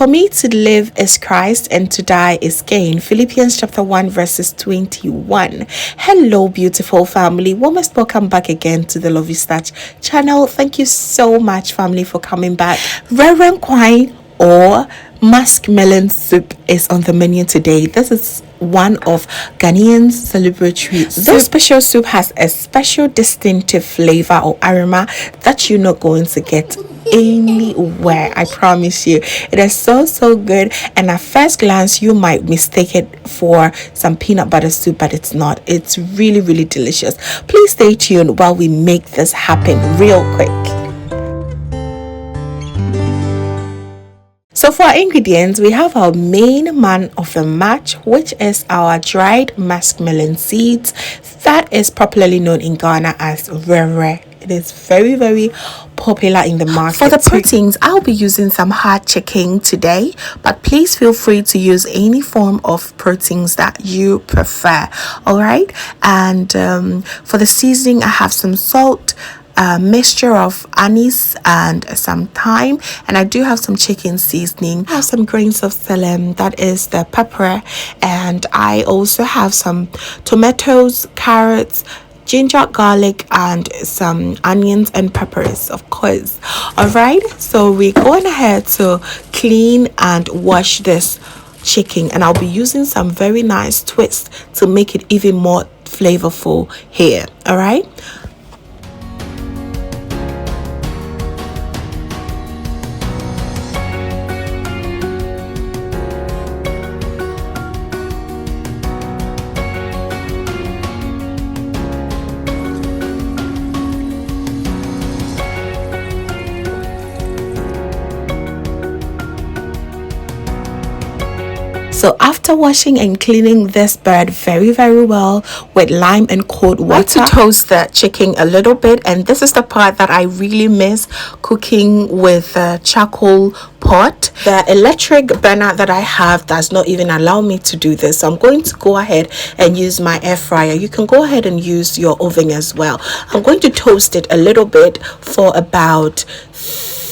For me to live is Christ and to die is gain. Philippians chapter 1 verses 21. Hello, beautiful family. Warmest welcome back again to the Lovystouch channel. Thank you so much, family, for coming back. Reverend Nkwan or Musk Melon soup is on the menu today. This is one of Ghanaians' celebratory soup. This special soup has a special distinctive flavor or aroma that you're not going to get anywhere. I promise you. It is so good, and at first glance you might mistake it for some peanut butter soup, but it's not. It's really delicious. Please stay tuned while we make this happen real quick. So for our ingredients, we have our main man of the match, which is our dried musk melon seeds. That is popularly known in Ghana as werewere. It is very popular in the market. For the proteins, I'll be using some hard chicken today, but please feel free to use any form of proteins that you prefer. All right. And for the seasoning, I have some salt, a mixture of anise and some thyme, and I do have some chicken seasoning. I have some grains of selim, that is the pepper, and I also have some tomatoes, carrots, ginger, garlic, and some onions and peppers, of course. All right, so we're going ahead to clean and wash this chicken, and I'll be using some very nice twists to make it even more flavorful here. All right. So after washing and cleaning this bird very well with lime and cold water, I like to toast the chicken a little bit, and this is the part that I really miss cooking with a charcoal pot. The electric burner that I have does not even allow me to do this, so I'm going to go ahead and use my air fryer. You can go ahead and use your oven as well. I'm going to toast it a little bit for about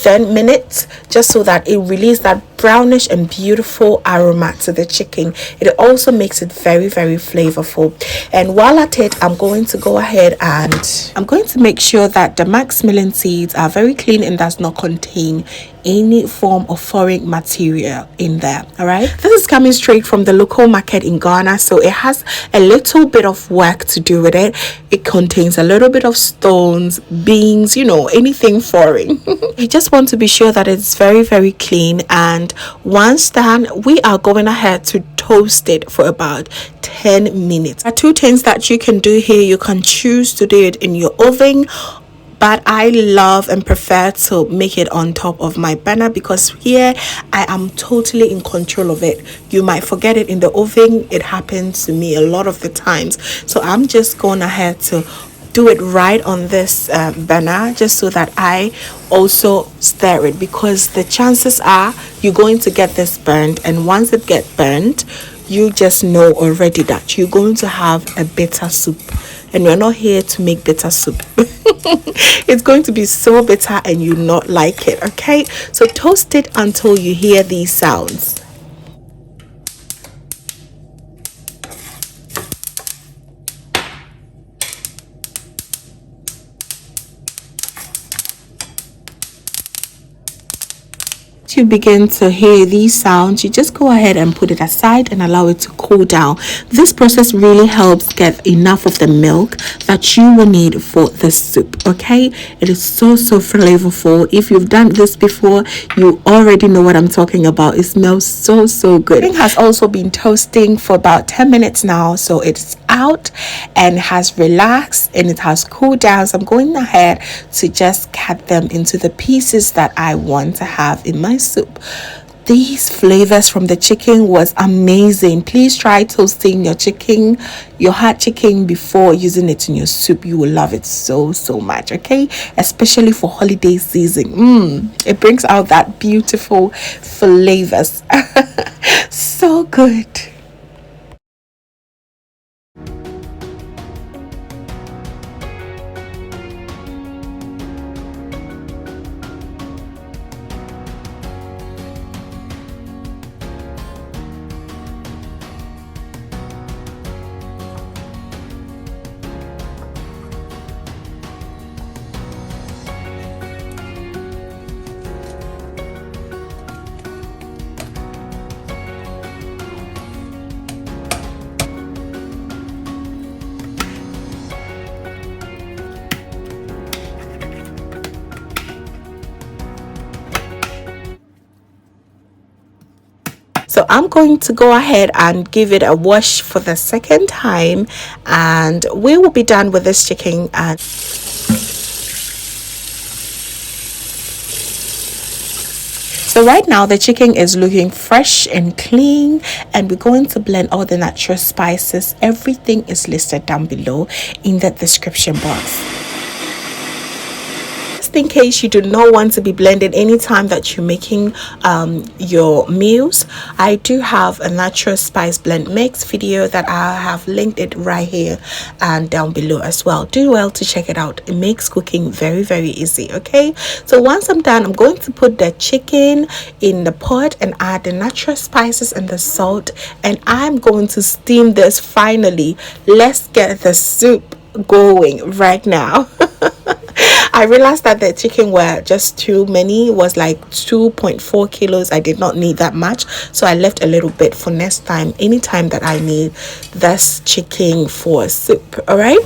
10 minutes, just so that it releases that brownish and beautiful aroma to the chicken. It also makes it very flavorful. And while at it, I'm going to go ahead and I'm going to make sure that the musk melon seeds are very clean and does not contain any form of foreign material in there. All right, this is coming straight from the local market in Ghana, so it has a little bit of work to do with it. It contains a little bit of stones, beans, you know, anything foreign. You just want to be sure that it's very clean, and once done, we are going ahead to toast it for about 10 minutes. There are two things that you can do here. You can choose to do it in your oven, but I love and prefer to make it on top of my burner because here I am totally in control of it. You might forget it in the oven. It happens to me a lot of the times. So I'm just going ahead to do it right on this burner, just so that I also stir it, because the chances are you're going to get this burnt, and once it gets burnt, you just know already that you're going to have a bitter soup, and we're not here to make bitter soup. It's going to be so bitter and you not like it. Okay, so toast it until you hear these sounds. You begin to hear these sounds, you just go ahead and put it aside and allow it to cool down. This process really helps get enough of the milk that you will need for the soup. Okay, it is so flavorful. If you've done this before, you already know what I'm talking about. It smells so good. It has also been toasting for about 10 minutes now, so it's out and has relaxed and it has cooled down. So I'm going ahead to just cut them into the pieces that I want to have in my soup. These flavors from the chicken was amazing. Please try toasting your chicken, your hot chicken, before using it in your soup. You will love it so much. Okay, especially for holiday season. It brings out that beautiful flavors. So good. So I'm going to go ahead and give it a wash for the second time, and we will be done with this chicken. And so right now the chicken is looking fresh and clean, and we're going to blend all the natural spices. Everything is listed down below in the description box. In case you do not want to be blended anytime that you're making your meals, I do have a natural spice blend mix video that I have linked it right here and down below as well. Do well to check it out. It makes cooking very, very easy. Okay, so once I'm done, I'm going to put the chicken in the pot and add the natural spices and the salt, and I'm going to steam this. Finally, let's get the soup going right now. I realized that the chicken were just too many. It was like 2.4 kilos. I did not need that much, so I left a little bit for next time, anytime that I need this chicken for soup. All right.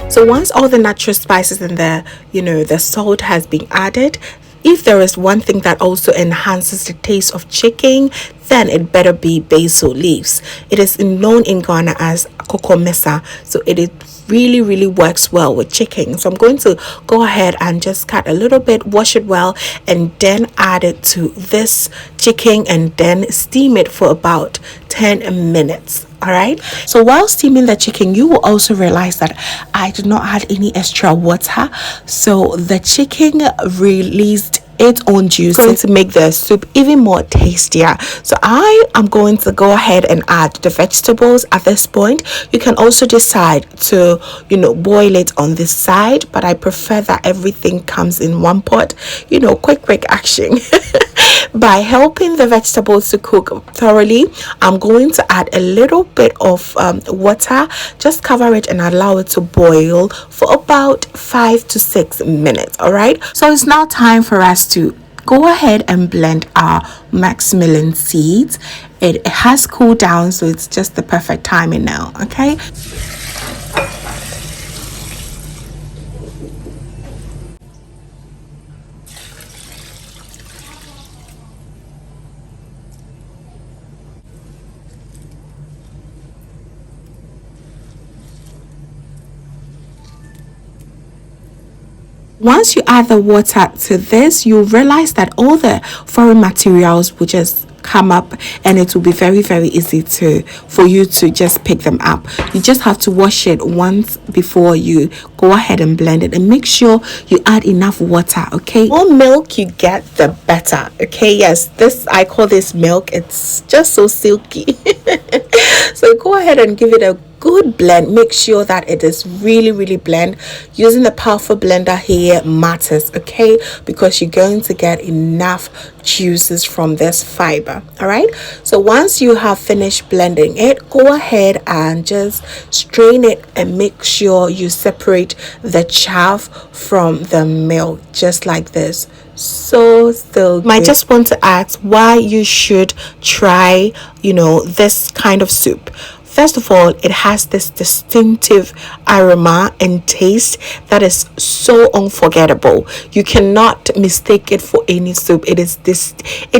So once all the natural spices and the salt has been added, if there is one thing that also enhances the taste of chicken, then it better be basil leaves. It is known in Ghana as kokomesa, so it really works well with chicken. So I'm going to go ahead and just cut a little bit, wash it well, and then add it to this chicken and then steam it for about 10 minutes. All right, so while steaming the chicken, you will also realize that I did not add any extra water, so the chicken released its own juice, going to make the soup even more tastier. So I am going to go ahead and add the vegetables at this point. You can also decide to boil it on this side, but I prefer that everything comes in one pot. Quick action. By helping the vegetables to cook thoroughly, I'm going to add a little bit of water. Just cover it and allow it to boil for about 5 to 6 minutes. All right, so it's now time for us to go ahead and blend our Musk Melon seeds. It has cooled down, so it's just the perfect timing now. Okay. Once you add the water to this, you realize that all the foreign materials will just come up, and it will be very easy for you to just pick them up. You just have to wash it once before you go ahead and blend it, and make sure you add enough water. Okay, more milk you get, the better. Okay, yes, I call this milk. It's just so silky. So go ahead and give it a good blend. Make sure that it is really blend. Using the powerful blender here matters, okay, because you're going to get enough juices from this fiber. All right, so once you have finished blending it, go ahead and just strain it and make sure you separate the chaff from the milk, just like this. So good. I just want to ask why you should try this kind of soup. First of all, it has this distinctive aroma and taste that is so unforgettable. You cannot mistake it for any soup. It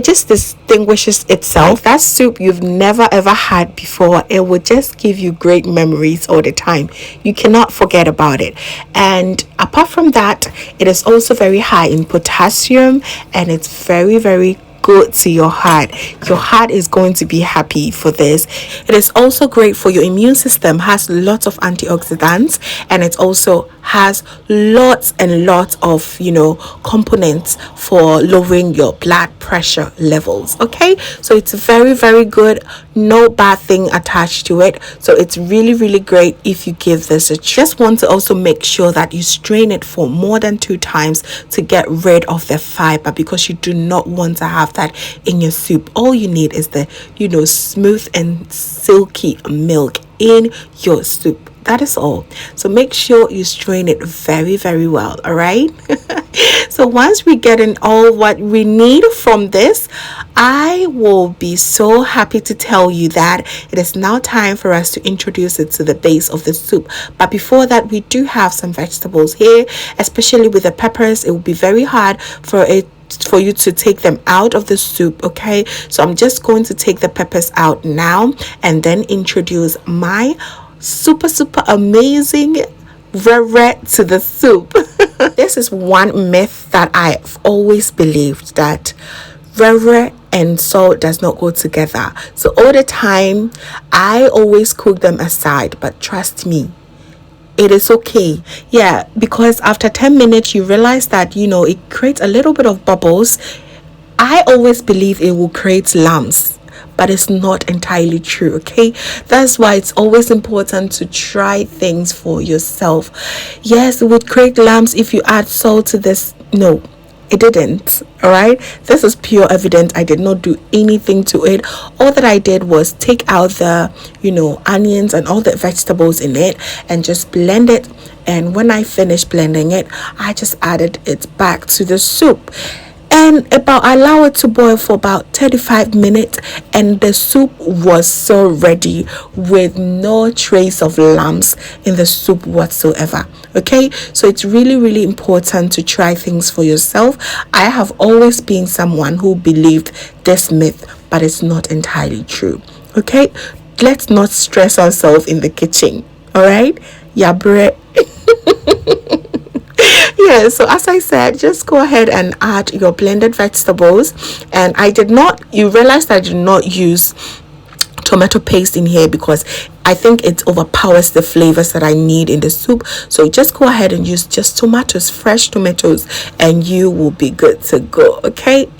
just distinguishes itself. Like that soup you've never ever had before, it will just give you great memories all the time. You cannot forget about it. And apart from that, it is also very high in potassium, and it's very good to your heart. Your heart is going to be happy for this. It is also great for your immune system, has lots of antioxidants, and it also has lots and lots of components for lowering your blood pressure levels. Okay, so it's very good. No bad thing attached to it, so it's really great if you give this a try. Just want to also make sure that you strain it for more than 2 times to get rid of the fiber, because you do not want to have that in your soup. All you need is the smooth and silky milk in your soup. That is all. So make sure you strain it very, very well. All right. So once we get in all what we need from this, I will be so happy to tell you that it is now time for us to introduce it to the base of the soup. But before that, we do have some vegetables here, especially with the peppers. It will be very hard for you to take them out of the soup. Okay, so I'm just going to take the peppers out now and then introduce my super amazing werewere to the soup. This is one myth that I've always believed, that werewere and salt does not go together. So all the time I always cook them aside, but trust me, it is okay. Yeah, because after 10 minutes you realize that, you know, it creates a little bit of bubbles. I always believe it will create lumps, but it's not entirely true. Okay, that's why it's always important to try things for yourself. Yes, it would create lumps if you add salt to this. No, it didn't. All right, this is pure evidence. I did not do anything to it. All that I did was take out the, you know, onions and all the vegetables in it and just blend it. And when I finished blending it, I just added it back to the soup and allow it to boil for about 35 minutes, and the soup was so ready with no trace of lumps in the soup whatsoever. Okay, so it's really important to try things for yourself. I have always been someone who believed this myth, but it's not entirely true. Okay, let's not stress ourselves in the kitchen. All right, yabre. Yeah, so as I said, just go ahead and add your blended vegetables. And you realize that I did not use tomato paste in here because I think it overpowers the flavors that I need in the soup. So just go ahead and use just tomatoes, fresh tomatoes, and you will be good to go. Okay,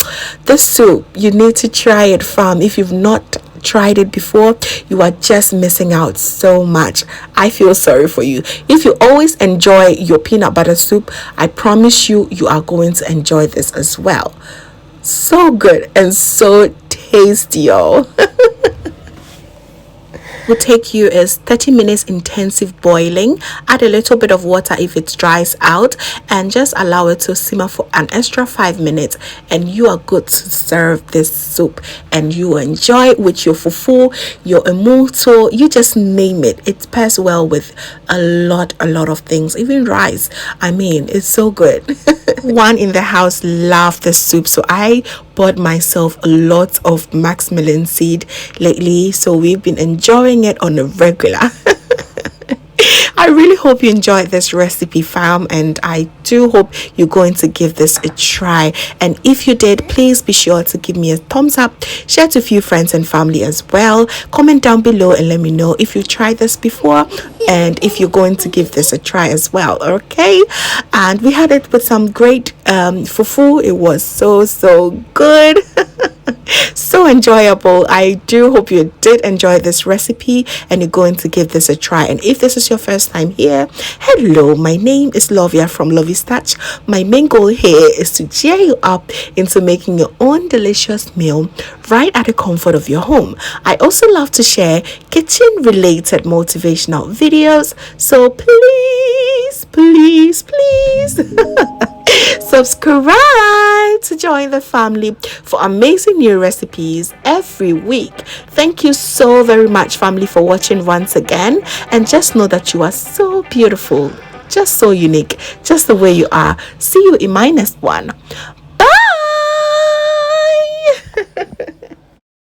the soup, you need to try it, fam. If you've not tried it before, you are just missing out so much. I feel sorry for you. If you always enjoy your peanut butter soup, I promise you are going to enjoy this as well. So good and so tasty, y'all. Will take you is 30 minutes intensive boiling. Add a little bit of water if it dries out and just allow it to simmer for an extra 5 minutes, and you are good to serve this soup. And you enjoy it with your fufu, your emuto, you just name it. It pairs well with a lot of things, even rice. I mean, it's so good. One in the house loved the soup, so I bought myself a lot of Musk Melon seed lately, so we've been enjoying it on a regular. I really hope you enjoyed this recipe, fam, and I do hope you're going to give this a try. And if you did, please be sure to give me a thumbs up, share to a few friends and family as well. Comment down below and let me know if you tried this before and if you're going to give this a try as well. Okay, and we had it with some great fufu. It was so good. So enjoyable. I do hope you did enjoy this recipe and you're going to give this a try. And if this is your first time here, hello, my name is Lovia from Lovystouch. My main goal here is to cheer you up into making your own delicious meal right at the comfort of your home. I also love to share kitchen related motivational videos, so please subscribe to join the family for amazing new recipes every week. Thank you so very much, family, for watching once again, and just know that you are so beautiful, just so unique, just the way you are. See you in my next one.